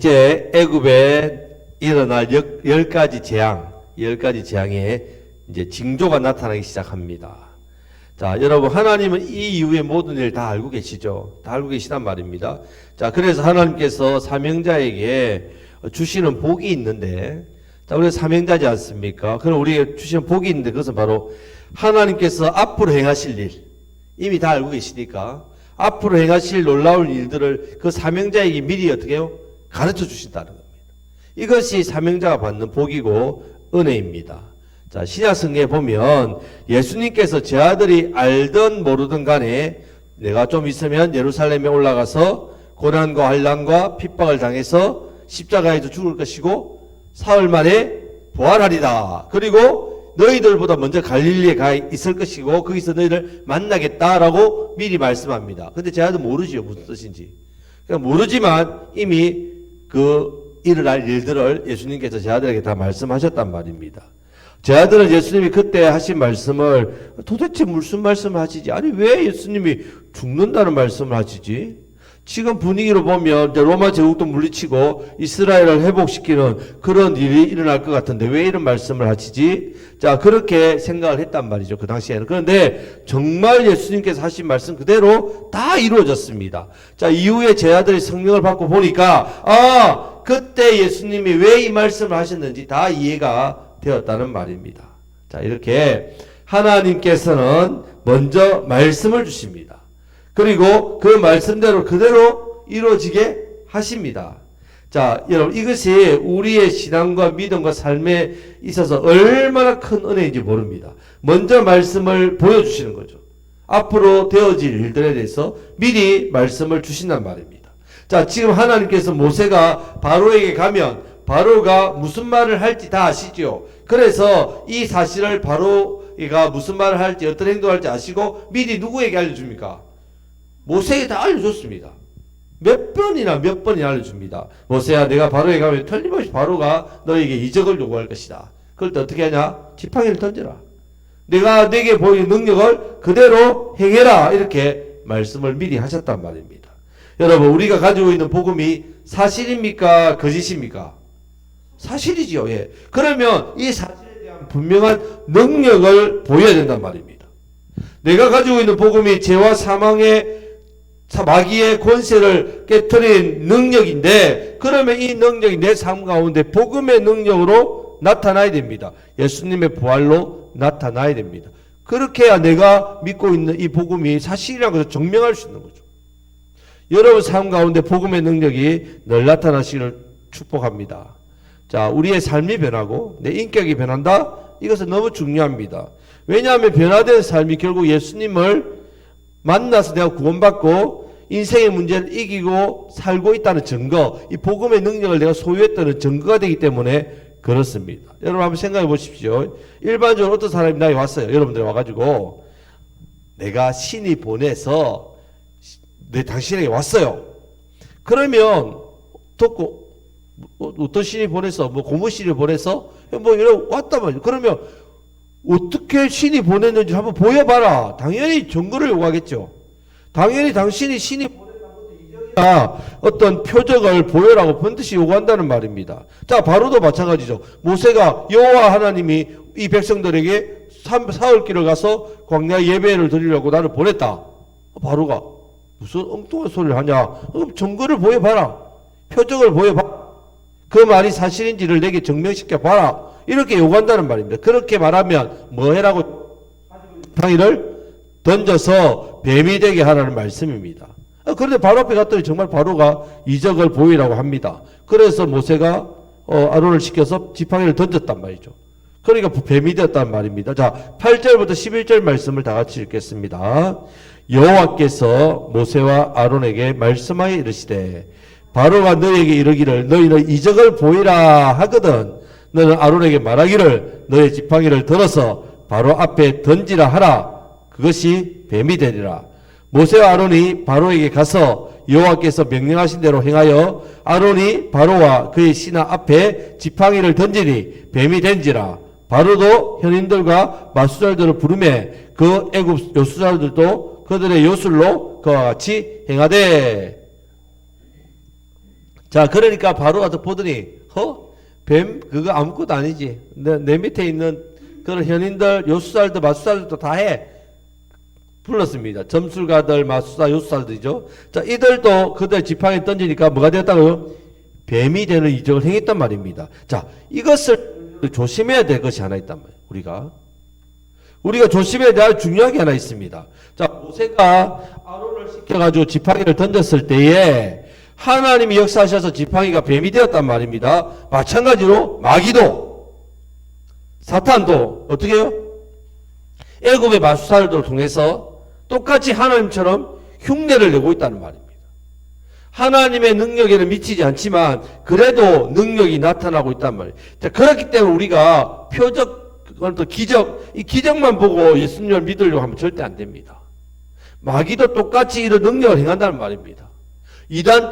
이제 애굽에 일어날 10가지 재앙, 10가지 재앙의 이제 징조가 나타나기 시작합니다. 자, 여러분, 하나님은 이 이후의 모든 일을 다 알고 계시죠? 다 알고 계시단 말입니다. 자, 그래서 하나님께서 사명자에게 주시는 복이 있는데, 자, 우리가 사명자지 않습니까? 그럼 우리에게 주시는 복이 있는데, 그것은 바로 하나님께서 앞으로 행하실 일, 이미 다 알고 계시니까, 앞으로 행하실 놀라운 일들을 그 사명자에게 미리 어떻게 해요? 가르쳐 주신다는 겁니다. 이것이 사명자가 받는 복이고 은혜입니다. 자, 신약성경에 보면 예수님께서 제 아들이 알든 모르든 간에 내가 좀 있으면 예루살렘에 올라가서 고난과 환난과 핍박을 당해서 십자가에서 죽을 것이고 사흘 만에 부활하리라. 그리고 너희들보다 먼저 갈릴리에 가 있을 것이고 거기서 너희를 만나겠다라고 미리 말씀합니다. 근데 제 아들 모르지요, 무슨 뜻인지. 그러니까 모르지만 이미 그 일어날 일들을 예수님께서 제 아들에게 다 말씀하셨단 말입니다. 제 아들은 예수님이 그때 하신 말씀을 도대체 무슨 말씀을 하시지? 아니, 왜 예수님이 죽는다는 말씀을 하시지? 지금 분위기로 보면 로마 제국도 물리치고 이스라엘을 회복시키는 그런 일이 일어날 것 같은데 왜 이런 말씀을 하시지? 자, 그렇게 생각을 했단 말이죠. 그 당시에는. 그런데 정말 예수님께서 하신 말씀 그대로 다 이루어졌습니다. 자, 이후에 제 아들이 성령을 받고 보니까 그때 예수님이 왜 이 말씀을 하셨는지 다 이해가 되었다는 말입니다. 자, 이렇게 하나님께서는 먼저 말씀을 주십니다. 그리고 그 말씀대로 그대로 이루어지게 하십니다. 자, 여러분, 이것이 우리의 신앙과 믿음과 삶에 있어서 얼마나 큰 은혜인지 모릅니다. 먼저 말씀을 보여주시는 거죠. 앞으로 되어질 일들에 대해서 미리 말씀을 주신단 말입니다. 자, 지금 하나님께서 모세가 바로에게 가면 바로가 무슨 말을 할지 다 아시죠? 그래서 이 사실을 바로가 무슨 말을 할지 어떤 행동을 할지 아시고 미리 누구에게 알려줍니까? 모세에게 다 알려줬습니다. 몇 번이나 알려줍니다. 모세야, 내가 바로에 가면 틀림없이 바로가 너에게 이적을 요구할 것이다. 그럴 때 어떻게 하냐? 지팡이를 던져라. 내가 내게 보이는 능력을 그대로 행해라. 이렇게 말씀을 미리 하셨단 말입니다. 여러분, 우리가 가지고 있는 복음이 사실입니까? 거짓입니까? 사실이지요. 예. 그러면 이 사실에 대한 분명한 능력을 보여야 된단 말입니다. 내가 가지고 있는 복음이 죄와 사망의 마귀의 권세를 깨트린 능력인데, 그러면 이 능력이 내 삶 가운데 복음의 능력으로 나타나야 됩니다. 예수님의 부활로 나타나야 됩니다. 그렇게 해야 내가 믿고 있는 이 복음이 사실이라는 것을 증명할 수 있는 거죠. 여러분 삶 가운데 복음의 능력이 늘 나타나시기를 축복합니다. 자, 우리의 삶이 변하고 내 인격이 변한다? 이것은 너무 중요합니다. 왜냐하면 변화된 삶이 결국 예수님을 만나서 내가 구원받고 인생의 문제를 이기고 살고 있다는 증거, 이 복음의 능력을 내가 소유했다는 증거가 되기 때문에 그렇습니다. 여러분 한번 생각해 보십시오. 일반적으로 어떤 사람이 나에게 왔어요. 여러분들이 와가지고 내가 신이 보내서 당신에게 왔어요. 그러면 듣고 어떤 신이 보내서 고무신이 보내서 이런 왔단 말이에요. 그러면 어떻게 신이 보냈는지 한번 보여봐라. 당연히 증거를 요구하겠죠. 당연히 당신이 신이 보냈다는 것도 이전이나 어떤 표적을 보여라고 반드시 요구한다는 말입니다. 자, 바로도 마찬가지죠. 모세가 여호와 하나님이 이 백성들에게 사흘 길을 가서 광야 예배를 드리려고 나를 보냈다. 바로가 무슨 엉뚱한 소리를 하냐? 그럼 증거를 보여봐라. 표적을 보여봐라. 그 말이 사실인지를 내게 증명시켜봐라. 이렇게 요구한다는 말입니다. 그렇게 말하면 뭐 해라고? 지팡이를 던져서 뱀이 되게 하라는 말씀입니다. 그런데 바로 앞에 갔더니 정말 바로가 이적을 보이라고 합니다. 그래서 모세가 아론을 시켜서 지팡이를 던졌단 말이죠. 그러니까 뱀이 되었단 말입니다. 자, 8절부터 11절 말씀을 다 같이 읽겠습니다. 여호와께서 모세와 아론에게 말씀하여 이르시되 바로가 너에게 이르기를 너희는 이적을 보이라 하거든 너는 아론에게 말하기를 너의 지팡이를 들어서 바로 앞에 던지라 하라. 그것이 뱀이 되리라. 모세와 아론이 바로에게 가서 여호와께서 명령하신 대로 행하여 아론이 바로와 그의 신하 앞에 지팡이를 던지니 뱀이 된지라. 바로도 현인들과 마수살들을 부르매 그 애굽 요수살들도 그들의 요술로 그와 같이 행하되. 자, 그러니까 바로 와서 보더니, 뱀, 그거 아무것도 아니지. 내 밑에 있는 그런 현인들, 요수살들, 마수살들도 다 해. 불렀습니다. 점술가들, 마수사, 요수살들이죠. 자, 이들도 그들 지팡이에 던지니까 뭐가 되었다고요? 뱀이 되는 이적을 행했단 말입니다. 자, 이것을 조심해야 될 것이 하나 있단 말이에요. 우리가 조심해야 될 중요한 게 하나 있습니다. 자, 모세가 아론을 시켜가지고 지팡이를 던졌을 때에 하나님이 역사하셔서 지팡이가 뱀이 되었단 말입니다. 마찬가지로 마귀도, 사탄도 어떻게 해요? 애굽의 마수사들을 통해서 똑같이 하나님처럼 흉내를 내고 있다는 말입니다. 하나님의 능력에는 미치지 않지만 그래도 능력이 나타나고 있단 말이에요. 자, 그렇기 때문에 우리가 표적, 또 기적, 이 기적만 보고 예수님을 믿으려고 하면 절대 안 됩니다. 마귀도 똑같이 이런 능력을 행한다는 말입니다. 이단,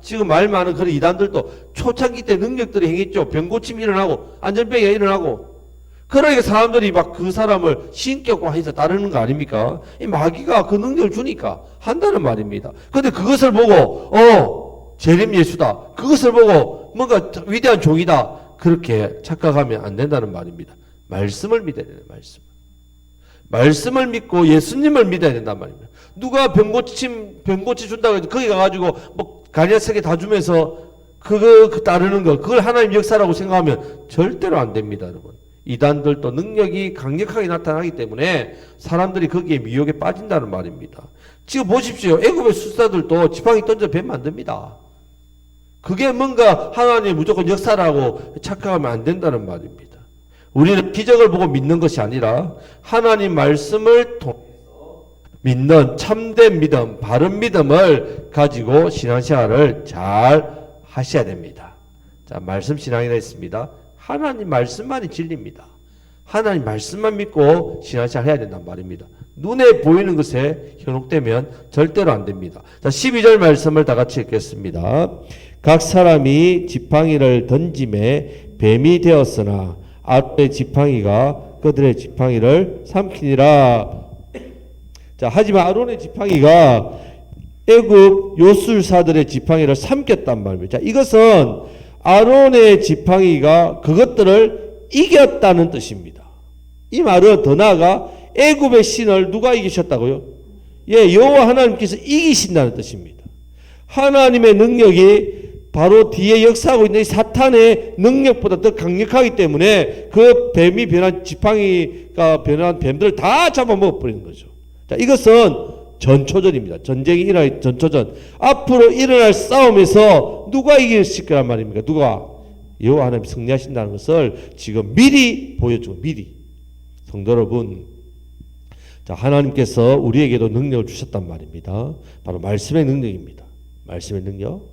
지금 말 많은 그런 이단들도 초창기 때 능력들이 행했죠. 병고침이 일어나고, 안전병이 일어나고, 그러니까 사람들이 막 그 사람을 신격화해서 따르는 거 아닙니까? 이 마귀가 그 능력을 주니까 한다는 말입니다. 근데 그것을 보고, 재림 예수다. 그것을 보고 뭔가 위대한 종이다. 그렇게 착각하면 안 된다는 말입니다. 말씀을 믿어야 돼요, 말씀을 믿고 예수님을 믿어야 된단 말입니다. 누가 병고치 준다고 해도 거기 가가지고 뭐 가니아세계 다 주면서 그거 따르는 거, 그걸 하나님 역사라고 생각하면 절대로 안 됩니다, 여러분. 이단들도 능력이 강력하게 나타나기 때문에 사람들이 거기에 미혹에 빠진다는 말입니다. 지금 보십시오. 애굽의 수사들도 지팡이 던져 뱀 만듭니다. 그게 뭔가 하나님의 무조건 역사라고 착각하면 안 된다는 말입니다. 우리는 기적을 보고 믿는 것이 아니라 하나님 말씀을 통해서 믿는 참된 믿음, 바른 믿음을 가지고 신앙생활을 잘 하셔야 됩니다. 자, 말씀 신앙이라 했습니다. 하나님 말씀만이 진리입니다. 하나님 말씀만 믿고 신앙생활 해야 된단 말입니다. 눈에 보이는 것에 현혹되면 절대로 안 됩니다. 자, 12절 말씀을 다 같이 읽겠습니다. 각 사람이 지팡이를 던짐에 뱀이 되었으나 아론의 지팡이가 그들의 지팡이를 삼키니라. 자, 하지만 아론의 지팡이가 애굽 요술사들의 지팡이를 삼켰단 말입니다. 자, 이것은 아론의 지팡이가 그것들을 이겼다는 뜻입니다. 이 말은 더 나아가 애굽의 신을 누가 이기셨다고요? 예, 여호와 하나님께서 이기신다는 뜻입니다. 하나님의 능력이 바로 뒤에 역사하고 있는 이 사탄의 능력보다 더 강력하기 때문에 그 뱀이 변한 지팡이가 변한 뱀들을 다 잡아먹어버리는 거죠. 자, 이것은 전초전입니다. 전쟁이 일어날 전초전. 앞으로 일어날 싸움에서 누가 이기실 거란 말입니까? 누가? 여호와 하나님이 승리하신다는 것을 지금 미리 보여주고 미리. 성도 여러분, 자, 하나님께서 우리에게도 능력을 주셨단 말입니다. 바로 말씀의 능력입니다. 말씀의 능력.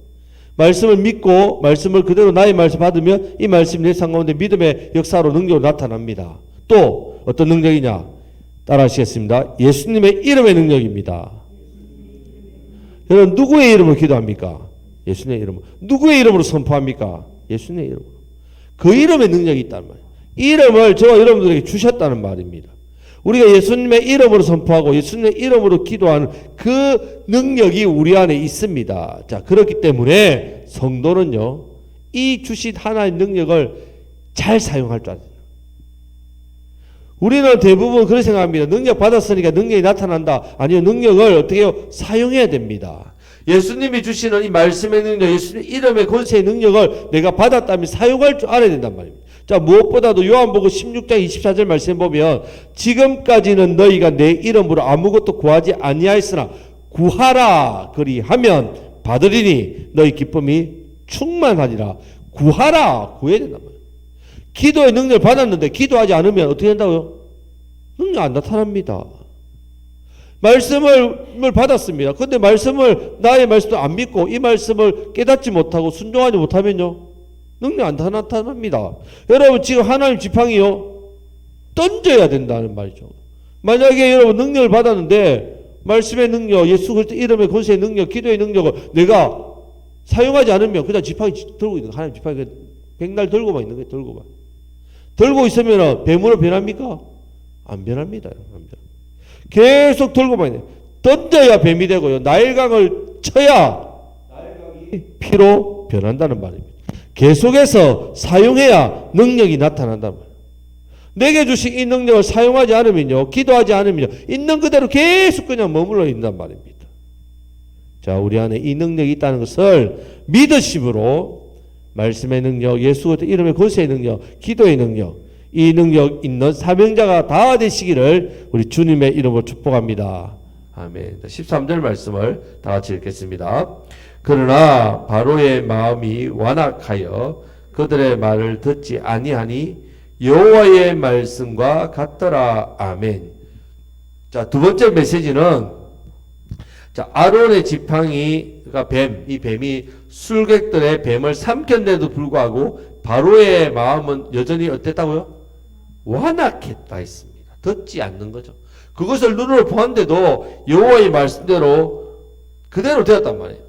말씀을 믿고 말씀을 그대로 나의 말씀 받으면 이 말씀이 내 삶 가운데 믿음의 역사로 능력으로 나타납니다. 또 어떤 능력이냐? 따라 하시겠습니다. 예수님의 이름의 능력입니다. 여러분, 누구의 이름으로 기도합니까? 예수님의 이름으로. 누구의 이름으로 선포합니까? 예수님의 이름으로. 그 이름의 능력이 있다는 말이에요. 이름을 저와 여러분들에게 주셨다는 말입니다. 우리가 예수님의 이름으로 선포하고 예수님의 이름으로 기도하는 그 능력이 우리 안에 있습니다. 자, 그렇기 때문에 성도는요, 이 주신 하나의 능력을 잘 사용할 줄 알아야 돼요. 우리는 대부분 그렇게 생각합니다. 능력 받았으니까 능력이 나타난다. 아니요, 능력을 어떻게 해요? 사용해야 됩니다. 예수님이 주시는 이 말씀의 능력, 예수님 이름의 권세의 능력을 내가 받았다면 사용할 줄 알아야 된단 말입니다. 자, 무엇보다도 요한복음 16장 24절 말씀 보면 지금까지는 너희가 내 이름으로 아무것도 구하지 아니하였으나 구하라 그리하면 받으리니 너희 기쁨이 충만하니라. 구하라, 구해야 된단 말이에요. 기도의 능력을 받았는데 기도하지 않으면 어떻게 된다고요? 능력 안 나타납니다. 말씀을 받았습니다. 그런데 나의 말씀도 안 믿고 이 말씀을 깨닫지 못하고 순종하지 못하면요, 능력 안 나타납니다. 여러분, 지금 하나님 지팡이요, 던져야 된다는 말이죠. 만약에 여러분 능력을 받았는데 말씀의 능력, 예수 그리스도 이름의 권세의 능력, 기도의 능력을 내가 사용하지 않으면 그냥 지팡이 들고 있는 거예요. 하나님 지팡이 백날 들고만 있는 거예요. 들고 있으면 뱀으로 변합니까? 안 변합니다. 계속 들고만 있는 거예요. 던져야 뱀이 되고요. 나일강을 쳐야 나일강이 피로 변한다는 말입니다. 계속해서 사용해야 능력이 나타난단 말이에요. 내게 주신 이 능력을 사용하지 않으면요, 기도하지 않으면요, 있는 그대로 계속 그냥 머물러 있단 말입니다. 자, 우리 안에 이 능력이 있다는 것을 믿으심으로 말씀의 능력, 예수 이름의 권세의 능력, 기도의 능력, 이 능력 있는 사명자가 다 되시기를 우리 주님의 이름으로 축복합니다. 아멘. 13절 말씀을 다 같이 읽겠습니다. 그러나 바로의 마음이 완악하여 그들의 말을 듣지 아니하니 여호와의 말씀과 같더라. 아멘. 자, 두 번째 메시지는, 자, 아론의 지팡이가 이 뱀이 술객들의 뱀을 삼켰는데도 불구하고 바로의 마음은 여전히 어땠다고요? 완악했다 했습니다. 듣지 않는 거죠. 그것을 눈으로 보았는데도 여호와의 말씀대로 그대로 되었단 말이에요.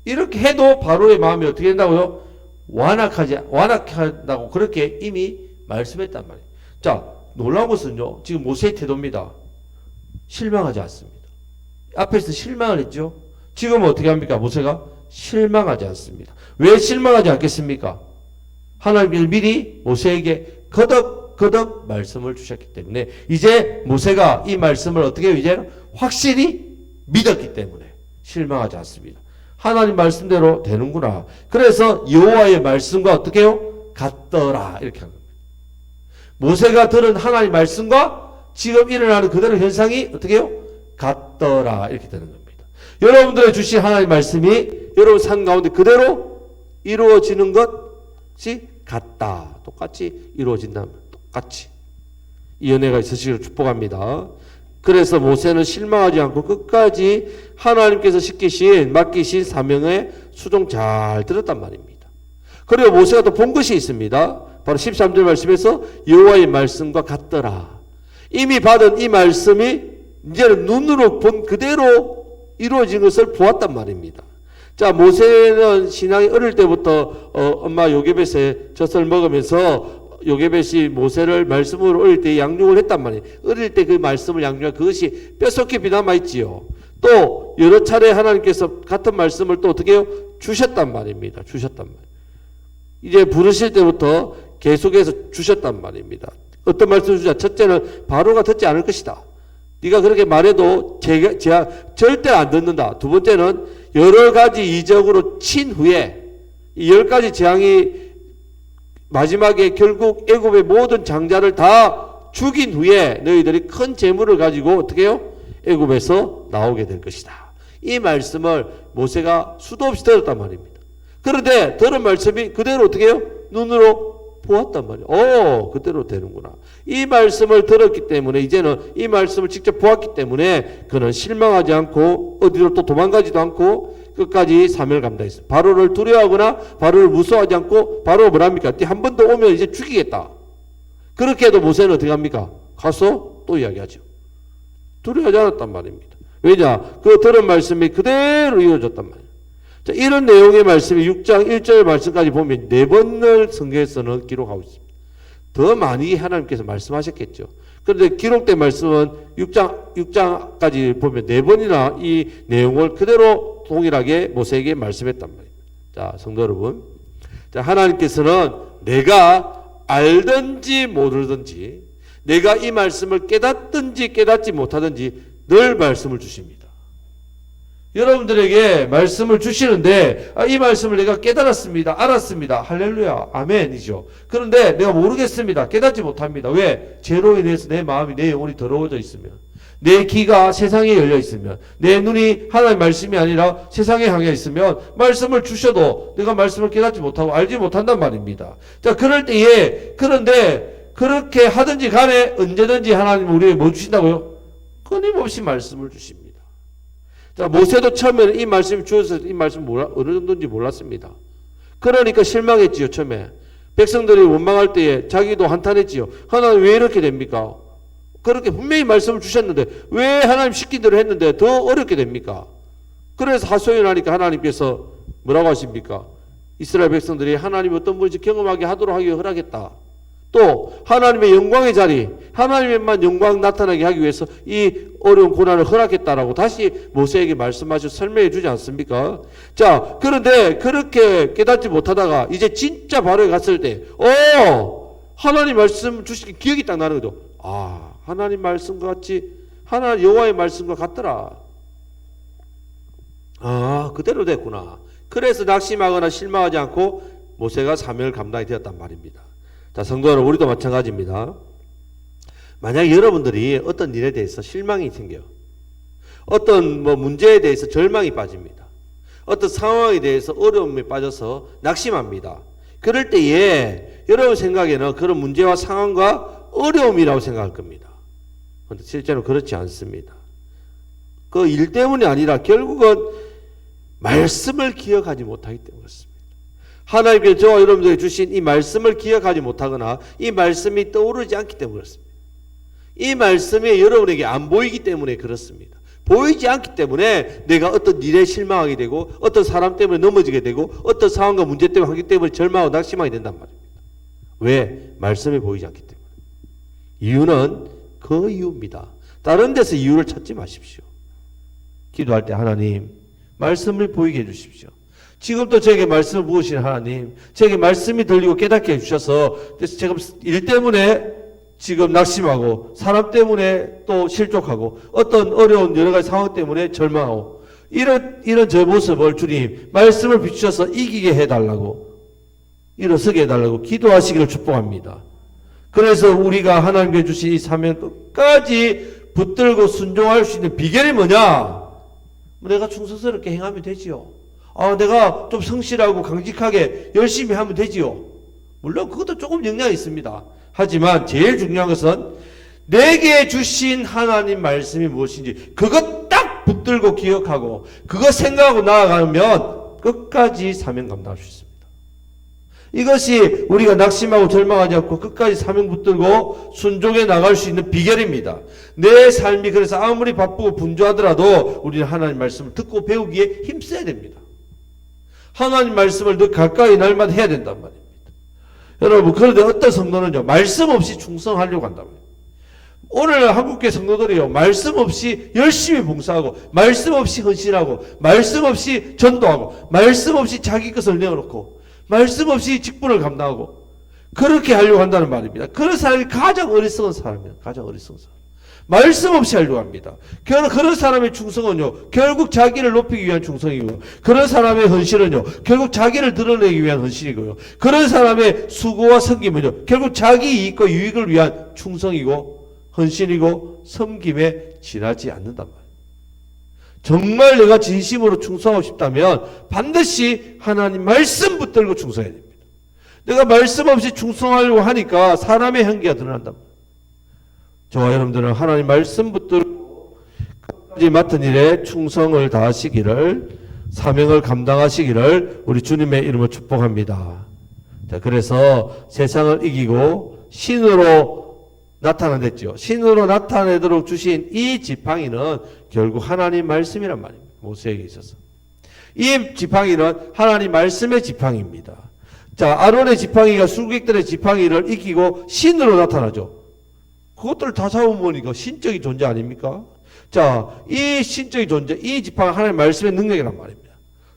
이렇게 해도 바로의 마음이 어떻게 된다고요? 완악하다고 그렇게 이미 말씀했단 말이에요. 자, 놀라운 것은요, 지금 모세의 태도입니다. 실망하지 않습니다. 앞에서 실망을 했죠. 지금은 어떻게 합니까? 모세가 실망하지 않습니다. 왜 실망하지 않겠습니까? 하나님께서 미리 모세에게 거듭 말씀을 주셨기 때문에 이제 모세가 이 말씀을 어떻게 해요? 이제 확실히 믿었기 때문에 실망하지 않습니다. 하나님 말씀대로 되는구나. 그래서 여호와의 말씀과 어떻게 해요? 같더라. 이렇게 하는 겁니다. 모세가 들은 하나님 말씀과 지금 일어나는 그대로 현상이 어떻게 해요? 같더라. 이렇게 되는 겁니다. 여러분들의 주신 하나님 말씀이 여러분 삶 가운데 그대로 이루어지는 것이 같다. 똑같이 이루어진다면 똑같이 이 은혜가 있으시기를 축복합니다. 그래서 모세는 실망하지 않고 끝까지 하나님께서 맡기신 사명에 수종 잘 들었단 말입니다. 그리고 모세가 또 본 것이 있습니다. 바로 13절 말씀에서 여호와의 말씀과 같더라. 이미 받은 이 말씀이 이제는 눈으로 본 그대로 이루어진 것을 보았단 말입니다. 자, 모세는 신앙이 어릴 때부터 엄마 요게벳의 젖을 먹으면서 요게벳이 모세를 말씀으로 어릴 때 양육을 했단 말이에요. 어릴 때 그 말씀을 양육한 그것이 뼛속에 남아있지요. 또 여러 차례 하나님께서 같은 말씀을 또 어떻게 해요? 주셨단 말입니다. 주셨단 말이에요. 이제 부르실 때부터 계속해서 주셨단 말입니다. 어떤 말씀을 주자? 첫째는 바로가 듣지 않을 것이다. 네가 그렇게 말해도 제가 절대 안 듣는다. 두 번째는 여러 가지 이적으로 친 후에 이 10가지 재앙이 마지막에 결국 애굽의 모든 장자를 다 죽인 후에 너희들이 큰 재물을 가지고 어떻게 해요? 애굽에서 나오게 될 것이다. 이 말씀을 모세가 수도 없이 들었단 말입니다. 그런데 들은 말씀이 그대로 어떻게 해요? 눈으로 보았단 말이에요. 그대로 되는구나. 이 말씀을 들었기 때문에 이제는 이 말씀을 직접 보았기 때문에 그는 실망하지 않고 어디로 또 도망가지도 않고 끝까지 사명을 감당했어요. 바로를 두려워하거나 바로를 무서워하지 않고 바로 뭐랍니까? 한 번 더 오면 이제 죽이겠다. 그렇게 해도 모세는 어떻게 합니까? 가서 또 이야기하죠. 두려워하지 않았단 말입니다. 왜냐? 그 들은 말씀이 그대로 이루어졌단 말이에요. 자, 이런 내용의 말씀이 6장 1절 말씀까지 보면 4번을 성경에서는 기록하고 있습니다. 더 많이 하나님께서 말씀하셨겠죠. 그런데 기록된 말씀은 6장까지 보면 4번이나 이 내용을 그대로 동일하게 모세에게 말씀했단 말입니다. 자, 성도 여러분. 자, 하나님께서는 내가 알든지 모르든지 내가 이 말씀을 깨닫든지 깨닫지 못하든지 늘 말씀을 주십니다. 여러분들에게 말씀을 주시는데 이 말씀을 내가 깨달았습니다. 알았습니다. 할렐루야. 아멘이죠. 그런데 내가 모르겠습니다. 깨닫지 못합니다. 왜? 죄로 인해서 내 마음이 내 영혼이 더러워져 있으면 내 귀가 세상에 열려 있으면 내 눈이 하나님의 말씀이 아니라 세상에 향해 있으면 말씀을 주셔도 내가 말씀을 깨닫지 못하고 알지 못한단 말입니다. 자, 그럴 때에 그런데 그렇게 하든지 간에 언제든지 하나님은 우리에게 뭐 주신다고요? 끊임없이 말씀을 주십니다. 자, 모세도 처음에는 이 말씀이 주어서 이 말씀 어느 정도인지 몰랐습니다. 그러니까 실망했지요. 처음에 백성들이 원망할 때에 자기도 한탄했지요. 하나님 왜 이렇게 됩니까? 그렇게 분명히 말씀을 주셨는데 왜 하나님 시킨 대로 했는데 더 어렵게 됩니까? 그래서 하소연하니까 하나님께서 뭐라고 하십니까? 이스라엘 백성들이 하나님 어떤 분인지 경험하게 하도록 하기 허락했다. 또 하나님의 영광의 자리, 하나님의만 영광 나타나게 하기 위해서 이 어려운 고난을 허락했다라고 다시 모세에게 말씀하셔서 설명해 주지 않습니까? 자, 그런데 그렇게 깨닫지 못하다가 이제 진짜 바로에 갔을 때, 하나님 말씀 주신 기억이 딱 나는 거죠. 아, 하나님 말씀과 같이, 하나님 여호와의 말씀과 같더라. 아, 그대로 됐구나. 그래서 낙심하거나 실망하지 않고 모세가 사명을 감당이 되었단 말입니다. 자, 성도 여러분, 우리도 마찬가지입니다. 만약 여러분들이 어떤 일에 대해서 실망이 생겨요. 어떤 문제에 대해서 절망이 빠집니다. 어떤 상황에 대해서 어려움에 빠져서 낙심합니다. 그럴 때에 여러분 생각에는 그런 문제와 상황과 어려움이라고 생각할 겁니다. 그런데 실제로 그렇지 않습니다. 그 일 때문이 아니라 결국은 말씀을 기억하지 못하기 때문에 그렇습니다. 하나님께서 저와 여러분들에게 주신 이 말씀을 기억하지 못하거나 이 말씀이 떠오르지 않기 때문에 그렇습니다. 이 말씀이 여러분에게 안 보이기 때문에 그렇습니다. 보이지 않기 때문에 내가 어떤 일에 실망하게 되고 어떤 사람 때문에 넘어지게 되고 어떤 상황과 문제 때문에 하기 때문에 절망하고 낙심하게 된단 말입니다. 왜? 말씀이 보이지 않기 때문에. 이유는 그 이유입니다. 다른 데서 이유를 찾지 마십시오. 기도할 때 하나님 말씀을 보이게 해주십시오. 지금도 저에게 말씀을 부으신 하나님, 저에게 말씀이 들리고 깨닫게 해주셔서 제가 일 때문에 지금 낙심하고 사람 때문에 또 실족하고 어떤 어려운 여러 가지 상황 때문에 절망하고 이런 저 모습을 주님 말씀을 비추셔서 이기게 해달라고 일어서게 해달라고 기도하시기를 축복합니다. 그래서 우리가 하나님께 주신 이 사명 끝까지 붙들고 순종할 수 있는 비결이 뭐냐? 내가 충성스럽게 행하면 되지요. 내가 좀 성실하고 강직하게 열심히 하면 되지요. 물론 그것도 조금 영향이 있습니다. 하지만 제일 중요한 것은 내게 주신 하나님 말씀이 무엇인지 그것 딱 붙들고 기억하고 그거 생각하고 나아가면 끝까지 사명 감당할 수 있습니다. 이것이 우리가 낙심하고 절망하지 않고 끝까지 사명 붙들고 순종해 나갈 수 있는 비결입니다. 내 삶이 그래서 아무리 바쁘고 분주하더라도 우리는 하나님 말씀을 듣고 배우기에 힘써야 됩니다. 하나님 말씀을 더 가까이 날마다 해야 된단 말입니다. 여러분, 그런데 어떤 성도는요, 말씀 없이 충성하려고 한단 말이에요. 오늘 한국교회 성도들이요, 말씀 없이 열심히 봉사하고, 말씀 없이 헌신하고, 말씀 없이 전도하고, 말씀 없이 자기 것을 내어놓고, 말씀 없이 직분을 감당하고, 그렇게 하려고 한다는 말입니다. 그런 사람이 가장 어리석은 사람이에요. 가장 어리석은 사람. 말씀 없이 하려고 합니다. 그런 사람의 충성은요, 결국 자기를 높이기 위한 충성이고요. 그런 사람의 헌신은요, 결국 자기를 드러내기 위한 헌신이고요. 그런 사람의 수고와 섬김은요, 결국 자기 이익과 유익을 위한 충성이고, 헌신이고, 섬김에 지나지 않는단 말이에요. 정말 내가 진심으로 충성하고 싶다면 반드시 하나님 말씀 붙들고 충성해야 됩니다. 내가 말씀 없이 충성하려고 하니까 사람의 향기가 드러난단 말이에요. 저와 여러분들은 하나님 말씀 붙들고 끝까지 맡은 일에 충성을 다하시기를, 사명을 감당하시기를 우리 주님의 이름으로 축복합니다. 자, 그래서 세상을 이기고 신으로 나타나냈죠. 신으로 나타내도록 주신 이 지팡이는 결국 하나님 말씀이란 말입니다. 모세에게 있어서. 이 지팡이는 하나님 말씀의 지팡이입니다. 자, 아론의 지팡이가 술객들의 지팡이를 이기고 신으로 나타나죠. 그것들을 다 잡아보니까 신적인 존재 아닙니까? 자, 이 신적인 존재, 이 지팡이 하나님의 말씀의 능력이란 말입니다.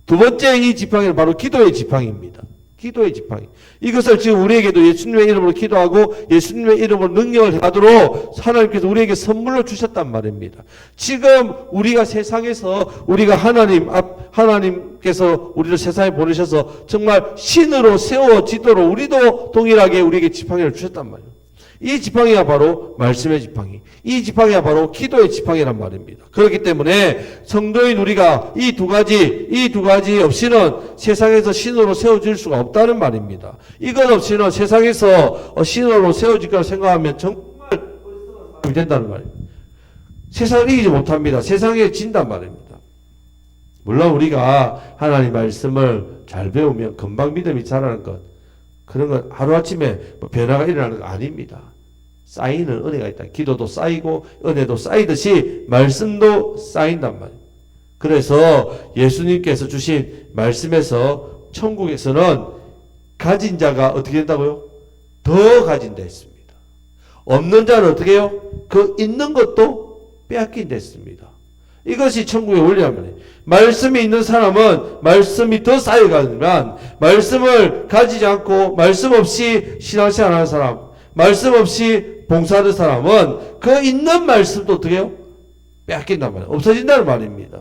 두 번째 이 지팡이는 바로 기도의 지팡이입니다. 기도의 지팡이. 이것을 지금 우리에게도 예수님의 이름으로 기도하고 예수님의 이름으로 능력을 행하도록 하나님께서 우리에게 선물로 주셨단 말입니다. 지금 우리가 세상에서 우리가 하나님께서 우리를 세상에 보내셔서 정말 신으로 세워지도록 우리도 동일하게 우리에게 지팡이를 주셨단 말이에요. 이 지팡이가 바로 말씀의 지팡이, 이 지팡이가 바로 기도의 지팡이란 말입니다. 그렇기 때문에 성도인 우리가 이 두 가지 없이는 세상에서 신으로 세워질 수가 없다는 말입니다. 이것 없이는 세상에서 신으로 세워질 거라 생각하면 정말 어리석은 된다는 말입니다. 세상을 이기지 못합니다. 세상에 진단 말입니다. 물론 우리가 하나님 말씀을 잘 배우면 금방 믿음이 자라는 것, 그런 건 하루아침에 변화가 일어나는 거 아닙니다. 쌓이는 은혜가 있다. 기도도 쌓이고 은혜도 쌓이듯이 말씀도 쌓인단 말이에요. 그래서 예수님께서 주신 말씀에서 천국에서는 가진 자가 어떻게 된다고요? 더 가진다 했습니다. 없는 자는 어떻게 해요? 그 있는 것도 빼앗긴다 했습니다. 이것이 천국의 원리랍니다. 말씀이 있는 사람은 말씀이 더 쌓여가지만 말씀을 가지지 않고 말씀 없이 신앙생활 하는 사람, 말씀 없이 봉사하는 사람은 그 있는 말씀도 어떻게 해요? 빼앗긴단 말이에요. 없어진다는 말입니다.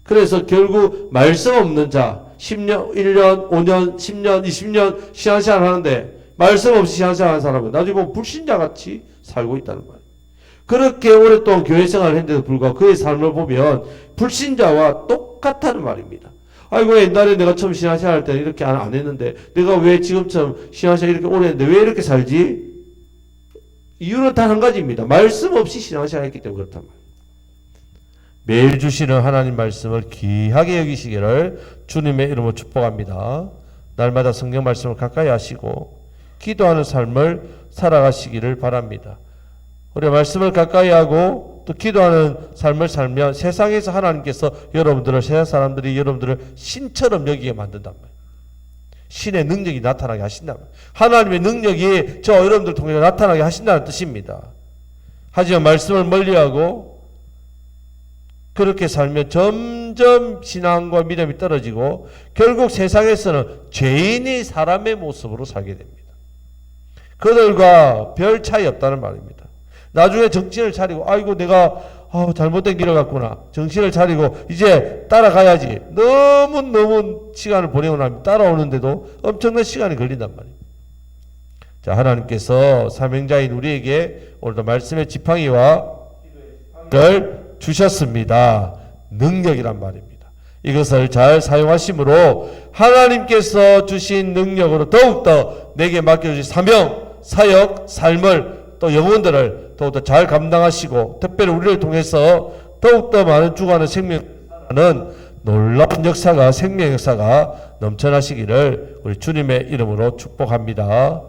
그래서 결국 말씀 없는 자 10년, 1년, 5년, 10년, 20년 신앙생활 하는데 말씀 없이 신앙생활 하는 사람은 나중에 보면 불신자같이 살고 있다는 말이에요. 그렇게 오랫동안 교회 생활을 했는데도 불구하고 그의 삶을 보면 불신자와 똑같다는 말입니다. 아이고 옛날에 내가 처음 신앙생활 할 때는 이렇게 안 했는데 내가 왜 지금처럼 신앙생활 이렇게 오래 했는데 왜 이렇게 살지? 이유는 단 한 가지입니다. 말씀 없이 신앙생활 했기 때문에 그렇단 말이에요. 매일 주시는 하나님 말씀을 귀하게 여기시기를 주님의 이름으로 축복합니다. 날마다 성경 말씀을 가까이 하시고 기도하는 삶을 살아가시기를 바랍니다. 우리가 말씀을 가까이 하고 또 기도하는 삶을 살면 세상에서 하나님께서 여러분들을, 세상 사람들이 여러분들을 신처럼 여기게 만든단 말이에요. 신의 능력이 나타나게 하신단 말이에요. 하나님의 능력이 저 여러분들 통해서 나타나게 하신다는 뜻입니다. 하지만 말씀을 멀리하고 그렇게 살면 점점 신앙과 믿음이 떨어지고 결국 세상에서는 죄인이 사람의 모습으로 살게 됩니다. 그들과 별 차이 없다는 말입니다. 나중에 정신을 차리고 아이고 내가 잘못된 길을 갔구나. 정신을 차리고 이제 따라가야지. 너무 시간을 보내고 나면 따라오는데도 엄청난 시간이 걸린단 말이에요. 자, 하나님께서 사명자인 우리에게 오늘도 말씀의 지팡이와 를 주셨습니다. 능력이란 말입니다. 이것을 잘 사용하심으로 하나님께서 주신 능력으로 더욱더 내게 맡겨주신 사명, 사역, 삶을 또 영혼들을 더욱더 잘 감당하시고 특별히 우리를 통해서 더욱더 많은 주관의 생명을 하는 놀라운 역사가, 생명 역사가 넘쳐나시기를 우리 주님의 이름으로 축복합니다.